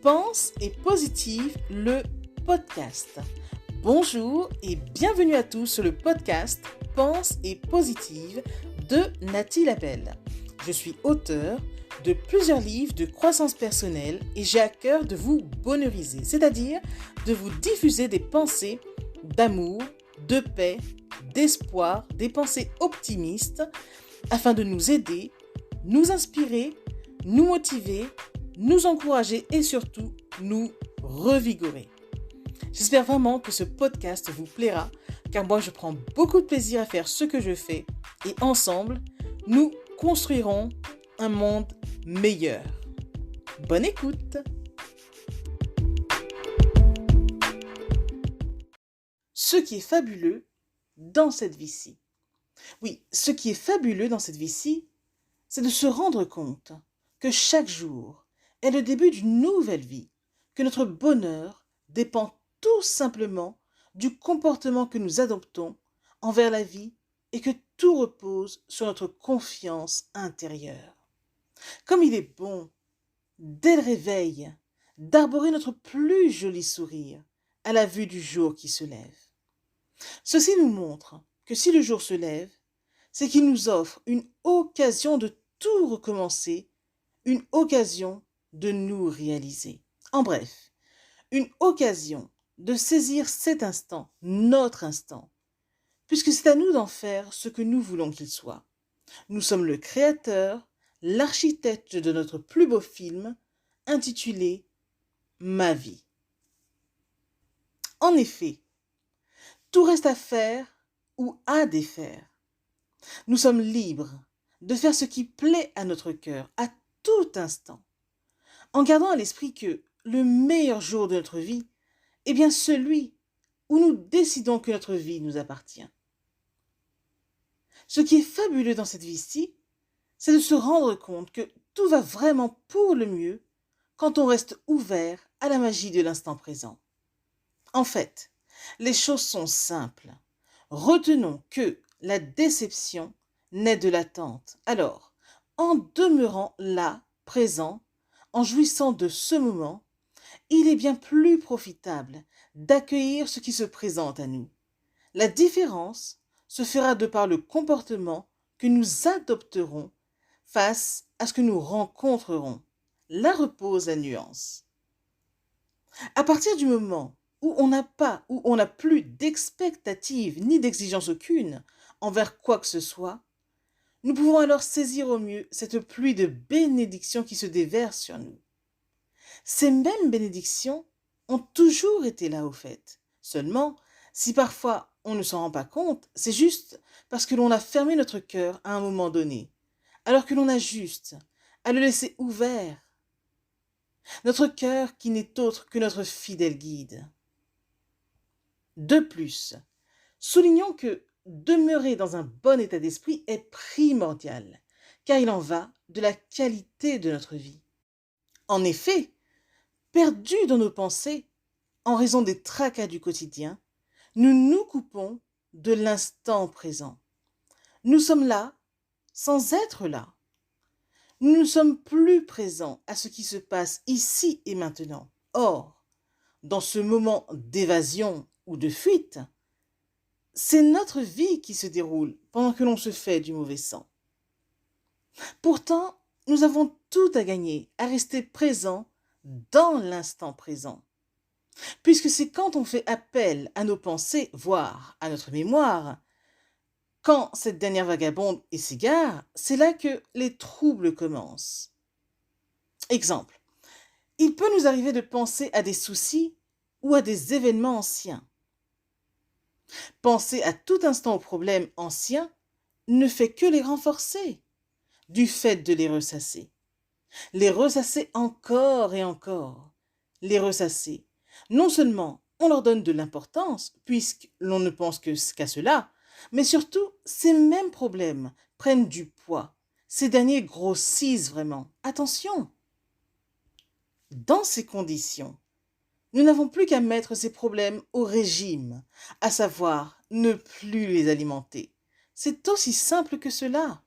Pense et positive, le podcast. Bonjour et bienvenue à tous sur le podcast Pense et positive de Nathalie Labelle. Je suis auteure de plusieurs livres de croissance personnelle et j'ai à cœur de vous bonheuriser, c'est-à-dire de vous diffuser des pensées d'amour, de paix, d'espoir, des pensées optimistes afin de nous aider, nous inspirer, nous motiver, nous encourager et surtout nous revigorer. J'espère vraiment que ce podcast vous plaira car moi je prends beaucoup de plaisir à faire ce que je fais et ensemble nous construirons un monde meilleur. Bonne écoute! Ce qui est fabuleux dans cette vie-ci. Oui, ce qui est fabuleux dans cette vie-ci, c'est de se rendre compte que chaque jour est le début d'une nouvelle vie, que notre bonheur dépend tout simplement du comportement que nous adoptons envers la vie et que tout repose sur notre confiance intérieure. Comme il est bon, dès le réveil, d'arborer notre plus joli sourire à la vue du jour qui se lève. Ceci nous montre que si le jour se lève, c'est qu'il nous offre une occasion de tout recommencer, une occasion de nous réaliser. En bref, une occasion de saisir cet instant, notre instant, puisque c'est à nous d'en faire ce que nous voulons qu'il soit. Nous sommes le créateur, l'architecte de notre plus beau film, intitulé « Ma vie ». En effet, tout reste à faire ou à défaire. Nous sommes libres de faire ce qui plaît à notre cœur à tout instant, en gardant à l'esprit que le meilleur jour de notre vie est bien celui où nous décidons que notre vie nous appartient. Ce qui est fabuleux dans cette vie-ci, c'est de se rendre compte que tout va vraiment pour le mieux quand on reste ouvert à la magie de l'instant présent. En fait, les choses sont simples. Retenons que la déception naît de l'attente. Alors, en demeurant là, présent, en jouissant de ce moment, il est bien plus profitable d'accueillir ce qui se présente à nous. La différence se fera de par le comportement que nous adopterons face à ce que nous rencontrerons. Là repose la nuance. À partir du moment où on n'a plus d'expectative ni d'exigence aucune envers quoi que ce soit, nous pouvons alors saisir au mieux cette pluie de bénédictions qui se déverse sur nous. Ces mêmes bénédictions ont toujours été là au fait. Seulement, si parfois on ne s'en rend pas compte, c'est juste parce que l'on a fermé notre cœur à un moment donné, alors que l'on a juste à le laisser ouvert. Notre cœur qui n'est autre que notre fidèle guide. De plus, soulignons que demeurer dans un bon état d'esprit est primordial, car il en va de la qualité de notre vie. En effet, perdus dans nos pensées, en raison des tracas du quotidien, nous nous coupons de l'instant présent. Nous sommes là sans être là. Nous ne sommes plus présents à ce qui se passe ici et maintenant. Or, dans ce moment d'évasion ou de fuite, c'est notre vie qui se déroule pendant que l'on se fait du mauvais sang. Pourtant, nous avons tout à gagner à rester présents dans l'instant présent. Puisque c'est quand on fait appel à nos pensées, voire à notre mémoire, quand cette dernière vagabonde et s'égare, c'est là que les troubles commencent. Exemple, il peut nous arriver de penser à des soucis ou à des événements anciens. Penser à tout instant aux problèmes anciens ne fait que les renforcer, du fait de les ressasser. Les ressasser encore et encore. Les ressasser. Non seulement on leur donne de l'importance, puisque l'on ne pense qu'à cela, mais surtout, ces mêmes problèmes prennent du poids. Ces derniers grossissent vraiment. Attention! Dans ces conditions, nous n'avons plus qu'à mettre ces problèmes au régime, à savoir ne plus les alimenter. C'est aussi simple que cela.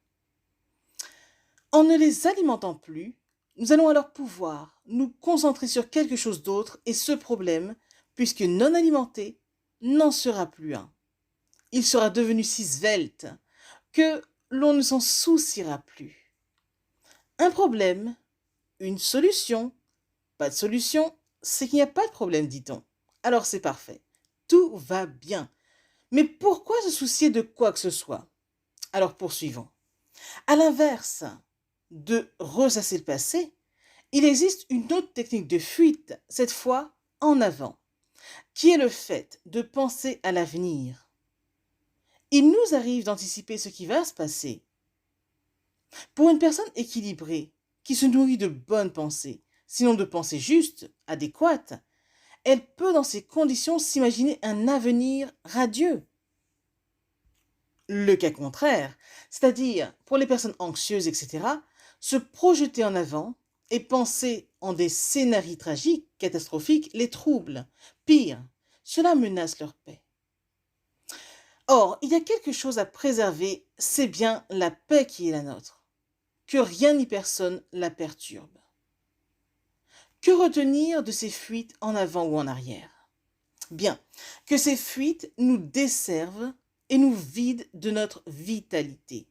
En ne les alimentant plus, Nous allons alors pouvoir nous concentrer sur quelque chose d'autre et ce problème, puisque non alimenté, n'en sera plus un. Il sera devenu si svelte que l'on ne s'en souciera plus. Un problème, une solution, pas de solution, c'est qu'il n'y a pas de problème, dit-on. Alors c'est parfait. Tout va bien. Mais pourquoi se soucier de quoi que ce soit? Alors poursuivons. À l'inverse de ressasser le passé, il existe une autre technique de fuite, cette fois en avant, qui est le fait de penser à l'avenir. Il nous arrive d'anticiper ce qui va se passer. Pour une personne équilibrée, qui se nourrit de bonnes pensées, sinon de pensées justes, adéquates, elle peut dans ces conditions s'imaginer un avenir radieux. Le cas contraire, c'est-à-dire pour les personnes anxieuses, etc., se projeter en avant et penser en des scénarios tragiques, catastrophiques, les trouble. Pire, cela menace leur paix. Or, il y a quelque chose à préserver, c'est bien la paix qui est la nôtre. Que rien ni personne la perturbe. Que retenir de ces fuites en avant ou en arrière? Bien, que ces fuites nous desservent et nous vident de notre vitalité.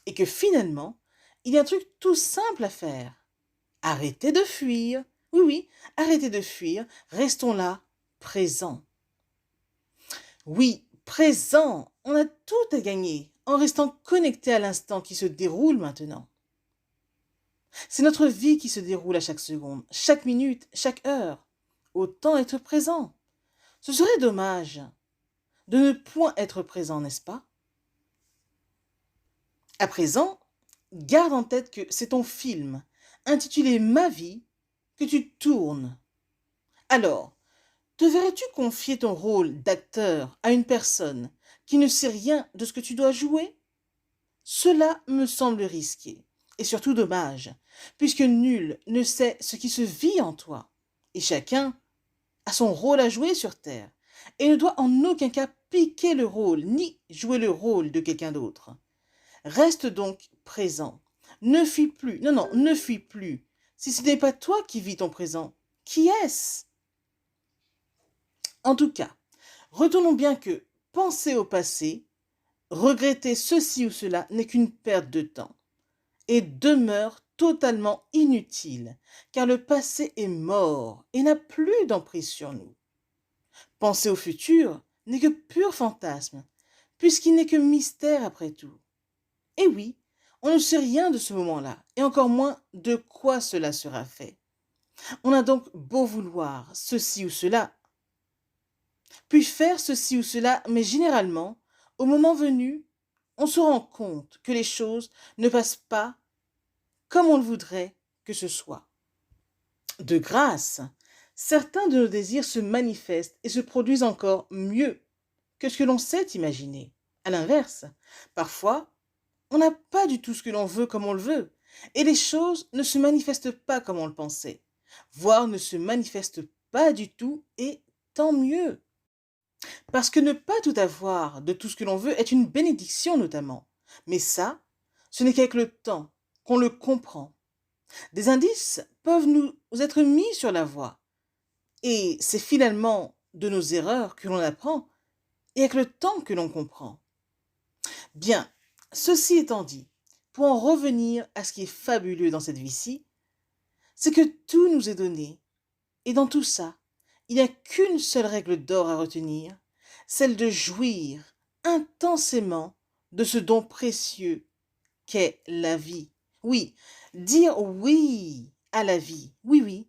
Et que finalement, il y a un truc tout simple à faire. Arrêtez de fuir. Oui, oui, arrêtez de fuir. Restons là, présents. Oui, présents. On a tout à gagner en restant connecté à l'instant qui se déroule maintenant. C'est notre vie qui se déroule à chaque seconde, chaque minute, chaque heure. Autant être présent. Ce serait dommage de ne point être présent, n'est-ce pas? À présent, garde en tête que c'est ton film, intitulé Ma vie, que tu tournes. Alors, te verrais-tu confier ton rôle d'acteur à une personne qui ne sait rien de ce que tu dois jouer? Cela me semble risqué, et surtout dommage, puisque nul ne sait ce qui se vit en toi, et chacun a son rôle à jouer sur Terre, et ne doit en aucun cas piquer le rôle, ni jouer le rôle de quelqu'un d'autre. Reste donc présent. Ne fuis plus, non, non, ne fuis plus. Si ce n'est pas toi qui vis ton présent, qui est-ce? En tout cas, retenons bien que penser au passé, regretter ceci ou cela n'est qu'une perte de temps et demeure totalement inutile, car le passé est mort et n'a plus d'emprise sur nous. Penser au futur n'est que pur fantasme, puisqu'il n'est que mystère après tout. Et oui, on ne sait rien de ce moment-là, et encore moins de quoi cela sera fait. On a donc beau vouloir ceci ou cela, puis faire ceci ou cela, mais généralement, au moment venu, on se rend compte que les choses ne passent pas comme on le voudrait que ce soit. De grâce, certains de nos désirs se manifestent et se produisent encore mieux que ce que l'on sait imaginer. À l'inverse, parfois, on n'a pas du tout ce que l'on veut comme on le veut, et les choses ne se manifestent pas comme on le pensait, voire ne se manifestent pas du tout, et tant mieux. Parce que ne pas tout avoir de tout ce que l'on veut est une bénédiction notamment. Mais ça, ce n'est qu'avec le temps qu'on le comprend. Des indices peuvent nous être mis sur la voie, et c'est finalement de nos erreurs que l'on apprend, et avec le temps que l'on comprend. Bien, ceci étant dit, pour en revenir à ce qui est fabuleux dans cette vie-ci, c'est que tout nous est donné, et dans tout ça, il n'y a qu'une seule règle d'or à retenir, celle de jouir intensément de ce don précieux qu'est la vie. Oui, dire oui à la vie, oui, oui,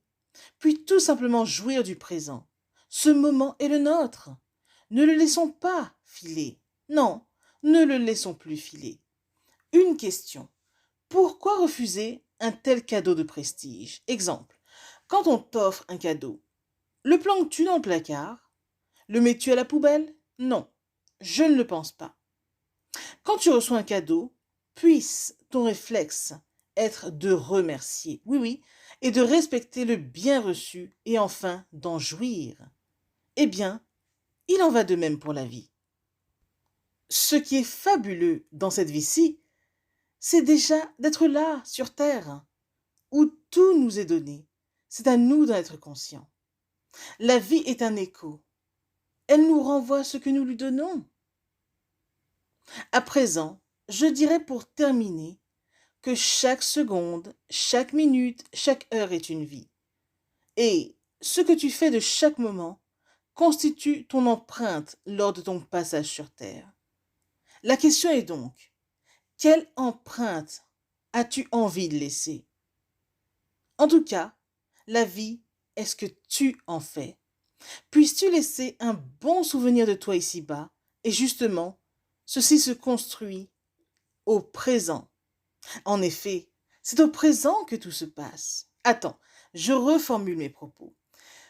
puis tout simplement jouir du présent. Ce moment est le nôtre. Ne le laissons pas filer. Non, ne le laissons plus filer. Une question. Pourquoi refuser un tel cadeau de prestige? Exemple, quand on t'offre un cadeau, le planques-tu dans le placard? Le mets-tu à la poubelle? Non, je ne le pense pas. Quand tu reçois un cadeau, puisse ton réflexe être de remercier, oui, oui, et de respecter le bien reçu et enfin d'en jouir. Eh bien, il en va de même pour la vie. Ce qui est fabuleux dans cette vie-ci, c'est déjà d'être là, sur Terre, où tout nous est donné, c'est à nous d'en être conscients. La vie est un écho. Elle nous renvoie ce que nous lui donnons. À présent, je dirais pour terminer que chaque seconde, chaque minute, chaque heure est une vie. Et ce que tu fais de chaque moment constitue ton empreinte lors de ton passage sur Terre. La question est donc, quelle empreinte as-tu envie de laisser? En tout cas, la vie est ce que tu en fais. Puisses-tu laisser un bon souvenir de toi ici-bas, et justement, ceci se construit au présent. En effet, c'est au présent que tout se passe. Attends, je reformule mes propos.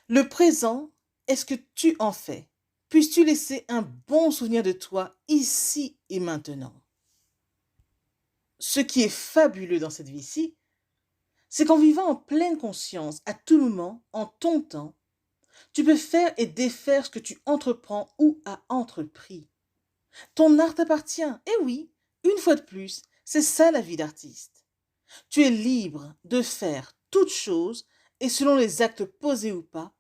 Le présent est ce que tu en fais. Puisses-tu laisser un bon souvenir de toi ici et maintenant. Ce qui est fabuleux dans cette vie-ci, c'est qu'en vivant en pleine conscience, à tout moment, en ton temps, tu peux faire et défaire ce que tu entreprends ou as entrepris. Ton art t'appartient. Et oui, une fois de plus, c'est ça la vie d'artiste. Tu es libre de faire toute chose et selon les actes posés ou pas,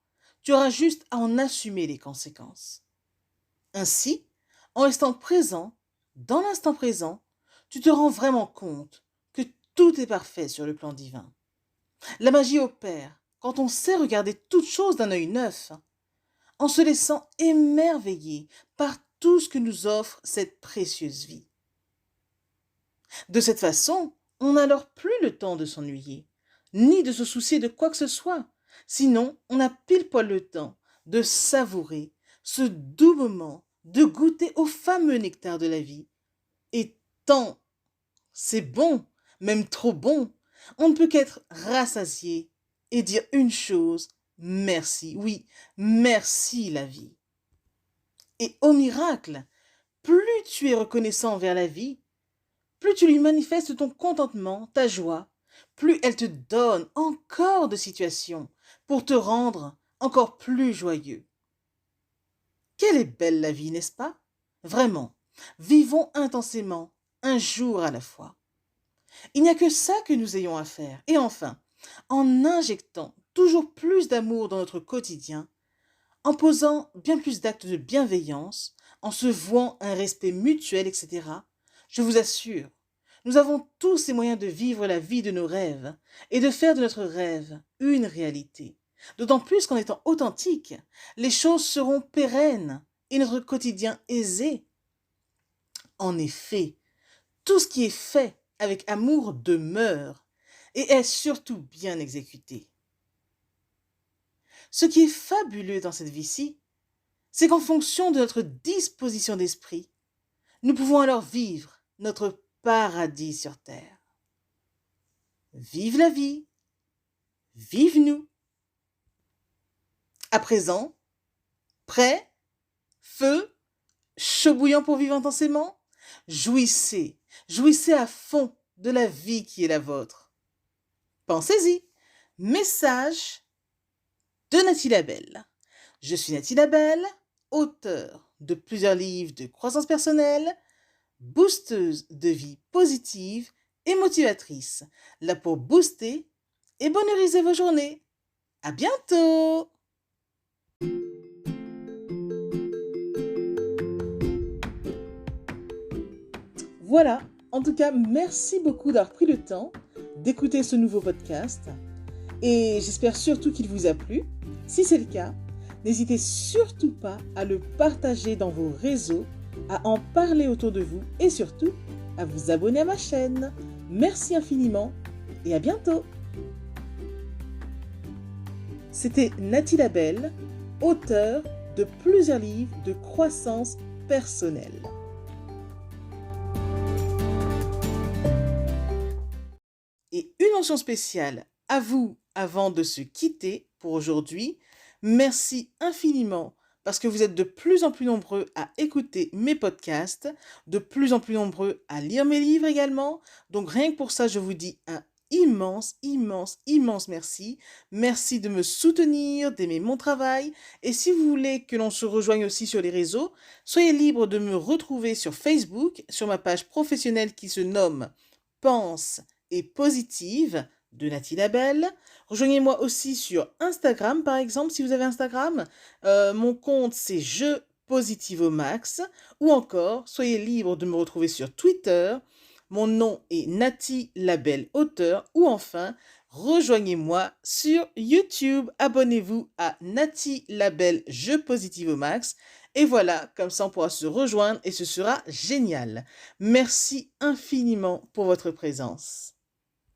tu auras juste à en assumer les conséquences. Ainsi, en restant présent, dans l'instant présent, tu te rends vraiment compte que tout est parfait sur le plan divin. La magie opère quand on sait regarder toute chose d'un œil neuf, en se laissant émerveiller par tout ce que nous offre cette précieuse vie. De cette façon, on n'a alors plus le temps de s'ennuyer, ni de se soucier de quoi que ce soit. Sinon, on a pile poil le temps de savourer ce doux moment, de goûter au fameux nectar de la vie. Et tant, c'est bon, même trop bon, on ne peut qu'être rassasié et dire une chose, merci, oui, merci la vie. Et au miracle, plus tu es reconnaissant envers la vie, plus tu lui manifestes ton contentement, ta joie, plus elle te donne encore de situations pour te rendre encore plus joyeux. Quelle est belle la vie, n'est-ce pas? Vraiment, vivons intensément, un jour à la fois. Il n'y a que ça que nous ayons à faire. Et enfin, en injectant toujours plus d'amour dans notre quotidien, en posant bien plus d'actes de bienveillance, en se vouant un respect mutuel, etc., je vous assure, nous avons tous les moyens de vivre la vie de nos rêves et de faire de notre rêve une réalité. D'autant plus qu'en étant authentique, les choses seront pérennes et notre quotidien aisé. En effet, tout ce qui est fait avec amour demeure et est surtout bien exécuté. Ce qui est fabuleux dans cette vie-ci, c'est qu'en fonction de notre disposition d'esprit, nous pouvons alors vivre notre paradis sur terre. Vive la vie, vive nous. À présent, prêt, feu, chaud bouillant pour vivre intensément, jouissez, jouissez à fond de la vie qui est la vôtre. Pensez-y. Message de Nathalie Labelle. Je suis Nathalie Labelle, auteure de plusieurs livres de croissance personnelle, boosteuse de vie positive et motivatrice, là pour booster et bonheuriser vos journées. À bientôt! Voilà, en tout cas, merci beaucoup d'avoir pris le temps d'écouter ce nouveau podcast et j'espère surtout qu'il vous a plu. Si c'est le cas, n'hésitez surtout pas à le partager dans vos réseaux, à en parler autour de vous et surtout à vous abonner à ma chaîne. Merci infiniment et à bientôt. C'était Nathalie Labelle, auteure de plusieurs livres de croissance personnelle. Et une mention spéciale à vous avant de se quitter pour aujourd'hui. Merci infiniment parce que vous êtes de plus en plus nombreux à écouter mes podcasts, de plus en plus nombreux à lire mes livres également. Donc rien que pour ça, je vous dis un immense merci. Merci de me soutenir, d'aimer mon travail. Et si vous voulez que l'on se rejoigne aussi sur les réseaux, soyez libre de me retrouver sur Facebook, sur ma page professionnelle qui se nomme Pense et Positive de Nati Label. Rejoignez-moi aussi sur Instagram, par exemple, si vous avez Instagram. Mon compte, c'est Je Positive au Max. Ou encore, soyez libre de me retrouver sur Twitter. Mon nom est Nati Label Auteur. Ou enfin, rejoignez-moi sur YouTube. Abonnez-vous à Nati Label Je Positive au Max. Et voilà, comme ça on pourra se rejoindre et ce sera génial. Merci infiniment pour votre présence.